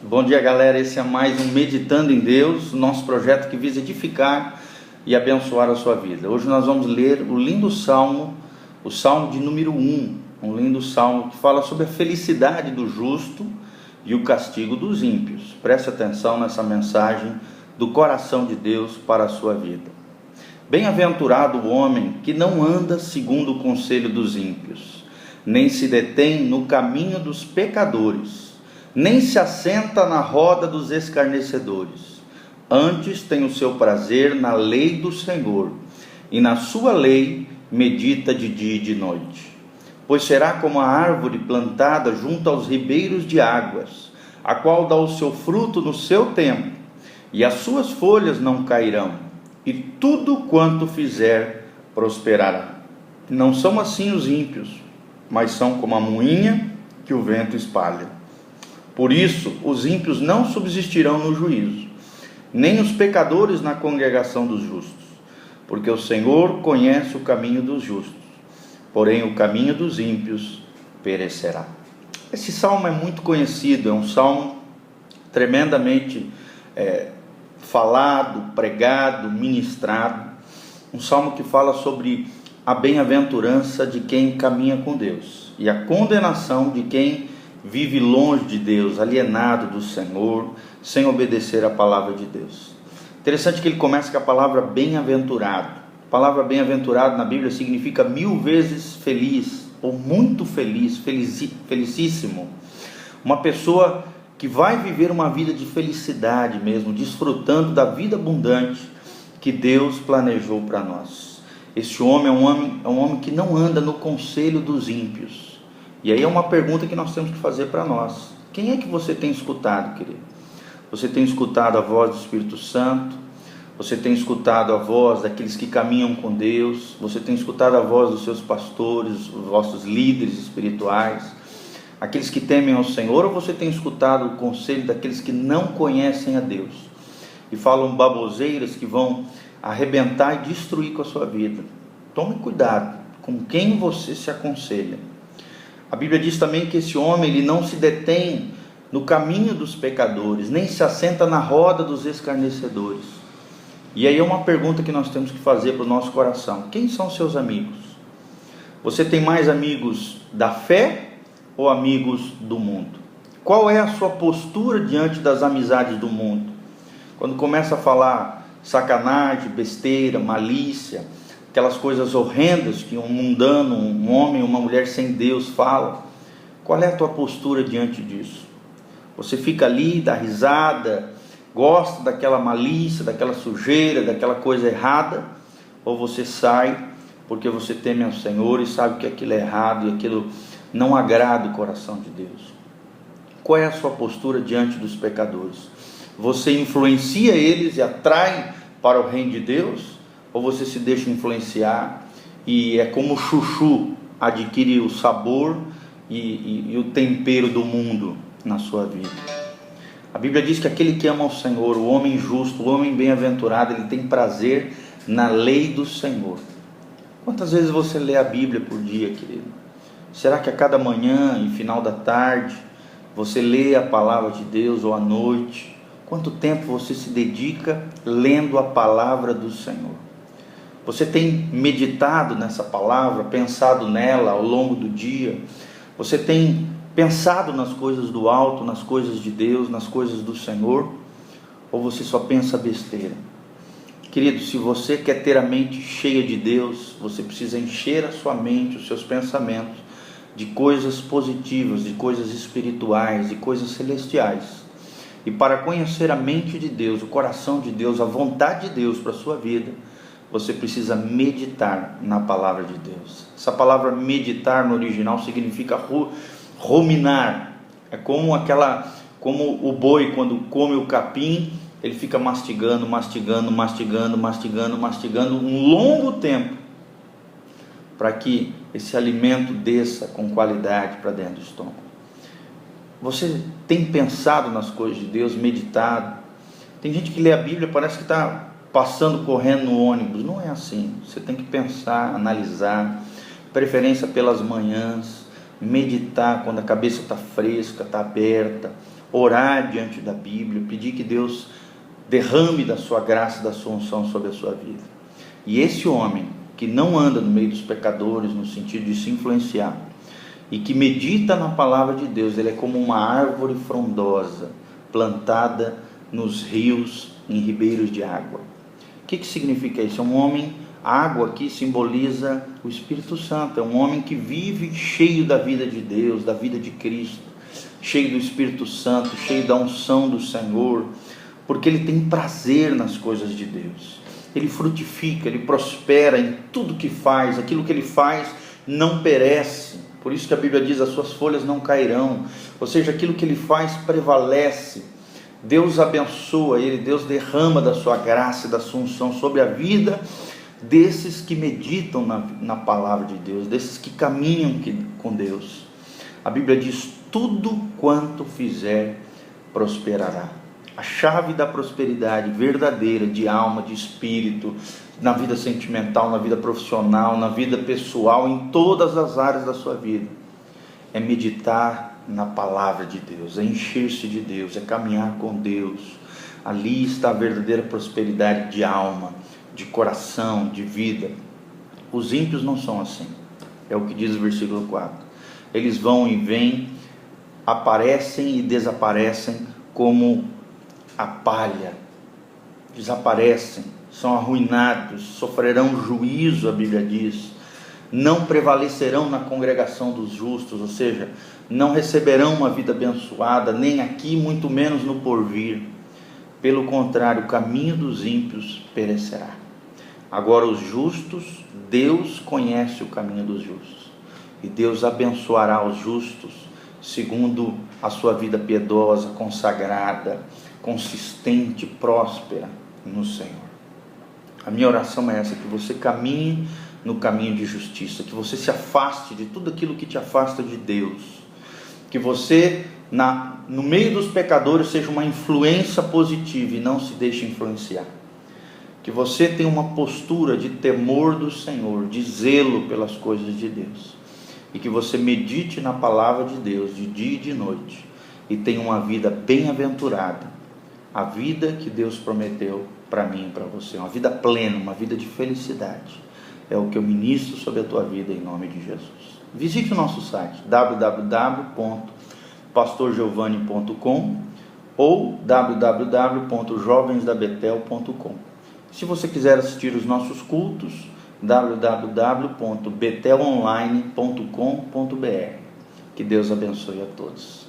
Bom dia, galera. Esse é mais um Meditando em Deus, nosso projeto que visa edificar e abençoar a sua vida. Hoje nós vamos ler o lindo salmo, o salmo de número 1, um lindo salmo que fala sobre a felicidade do justo e o castigo dos ímpios. Preste atenção nessa mensagem do coração de Deus para a sua vida. Bem-aventurado o homem que não anda segundo o conselho dos ímpios, nem se detém no caminho dos pecadores, nem se assenta na roda dos escarnecedores. Antes tem o seu prazer na lei do Senhor, e na sua lei medita de dia e de noite. Pois será como a árvore plantada junto aos ribeiros de águas, a qual dá o seu fruto no seu tempo, e as suas folhas não cairão, e tudo quanto fizer prosperará. Não são assim os ímpios, mas são como a moinha que o vento espalha. Por isso, os ímpios não subsistirão no juízo, nem os pecadores na congregação dos justos, porque o Senhor conhece o caminho dos justos, porém o caminho dos ímpios perecerá. Esse salmo é muito conhecido, é um salmo tremendamente falado, pregado, ministrado, um salmo que fala sobre a bem-aventurança de quem caminha com Deus e a condenação de quem vive longe de Deus, alienado do Senhor, sem obedecer à palavra de Deus. Interessante que ele começa com a palavra bem-aventurado. A palavra bem-aventurado na Bíblia significa 1000 vezes feliz, ou muito feliz, felicíssimo. Uma pessoa que vai viver uma vida de felicidade mesmo, desfrutando da vida abundante que Deus planejou para nós. Este homem é um homem que não anda no conselho dos ímpios. E aí é uma pergunta que nós temos que fazer para nós. Quem é que você tem escutado, querido? Você tem escutado a voz do Espírito Santo? Você tem escutado a voz daqueles que caminham com Deus? Você tem escutado a voz dos seus pastores, os vossos líderes espirituais, aqueles que temem ao Senhor? Ou você tem escutado o conselho daqueles que não conhecem a Deus e falam baboseiras que vão arrebentar e destruir com a sua vida? Tome cuidado com quem você se aconselha. A Bíblia diz também que esse homem ele não se detém no caminho dos pecadores, nem se assenta na roda dos escarnecedores. E aí é uma pergunta que nós temos que fazer para o nosso coração: quem são seus amigos? Você tem mais amigos da fé ou amigos do mundo? Qual é a sua postura diante das amizades do mundo? Quando começa a falar sacanagem, besteira, malícia, aquelas coisas horrendas que um mundano, um homem, uma mulher sem Deus fala, qual é a tua postura diante disso? Você fica ali, dá risada, gosta daquela malícia, daquela sujeira, daquela coisa errada, ou você sai porque você teme ao Senhor e sabe que aquilo é errado e aquilo não agrada o coração de Deus? Qual é a sua postura diante dos pecadores? Você influencia eles e atrai para o reino de Deus? Ou você se deixa influenciar e é como o chuchu, adquire o sabor e o tempero do mundo na sua vida? A Bíblia diz que aquele que ama o Senhor, o homem justo, o homem bem-aventurado, ele tem prazer na lei do Senhor. Quantas vezes você lê a Bíblia por dia, querido? Será que a cada manhã e final da tarde você lê a palavra de Deus, ou à noite? Quanto tempo você se dedica lendo a palavra do Senhor? Você tem meditado nessa palavra, pensado nela ao longo do dia? Você tem pensado nas coisas do alto, nas coisas de Deus, nas coisas do Senhor? Ou você só pensa besteira? Querido, se você quer ter a mente cheia de Deus, você precisa encher a sua mente, os seus pensamentos, de coisas positivas, de coisas espirituais, de coisas celestiais. E para conhecer a mente de Deus, o coração de Deus, a vontade de Deus para a sua vida, você precisa meditar na palavra de Deus. Essa palavra meditar no original significa ruminar. É como o boi quando come o capim, ele fica mastigando um longo tempo, para que esse alimento desça com qualidade para dentro do estômago. Você tem pensado nas coisas de Deus, meditado? Tem gente que lê a Bíblia, parece que está passando correndo no ônibus. Não é assim. Você tem que pensar, analisar, preferência pelas manhãs, meditar quando a cabeça está fresca, está aberta, orar diante da Bíblia, pedir que Deus derrame da sua graça e da sua unção sobre a sua vida. E esse homem que não anda no meio dos pecadores, no sentido de se influenciar, e que medita na palavra de Deus, ele é como uma árvore frondosa, plantada nos rios, em ribeiros de água. O que significa isso? É um homem, a água aqui simboliza o Espírito Santo, é um homem que vive cheio da vida de Deus, da vida de Cristo, cheio do Espírito Santo, cheio da unção do Senhor, porque ele tem prazer nas coisas de Deus, ele frutifica, ele prospera em tudo que faz, aquilo que ele faz não perece, por isso que a Bíblia diz, as suas folhas não cairão, ou seja, aquilo que ele faz prevalece. Deus abençoa ele, Deus derrama da sua graça e da sua unção sobre a vida desses que meditam na palavra de Deus, desses que caminham com Deus. A Bíblia diz, tudo quanto fizer prosperará. A chave da prosperidade verdadeira, de alma, de espírito, na vida sentimental, na vida profissional, na vida pessoal, em todas as áreas da sua vida, é meditar na palavra de Deus, é encher-se de Deus, é caminhar com Deus. Ali está a verdadeira prosperidade de alma, de coração, de vida. Os ímpios não são assim, é o que diz o versículo 4. Eles vão e vêm, aparecem e desaparecem como a palha, desaparecem, são arruinados, sofrerão juízo, a Bíblia diz, não prevalecerão na congregação dos justos, ou seja, não receberão uma vida abençoada, nem aqui, muito menos no porvir. Pelo contrário, o caminho dos ímpios perecerá. Agora os justos, Deus conhece o caminho dos justos, e Deus abençoará os justos, segundo a sua vida piedosa, consagrada, consistente, próspera no Senhor. A minha oração é essa, que você caminhe no caminho de justiça, que você se afaste de tudo aquilo que te afasta de Deus, que você, no meio dos pecadores, seja uma influência positiva e não se deixe influenciar, que você tenha uma postura de temor do Senhor, de zelo pelas coisas de Deus, e que você medite na palavra de Deus de dia e de noite, e tenha uma vida bem-aventurada, a vida que Deus prometeu para mim e para você, uma vida plena, uma vida de felicidade. É o que eu ministro sobre a tua vida em nome de Jesus. Visite o nosso site www.pastorgiovanni.com ou www.jovensdabetel.com. Se você quiser assistir os nossos cultos, www.betelonline.com.br. Que Deus abençoe a todos.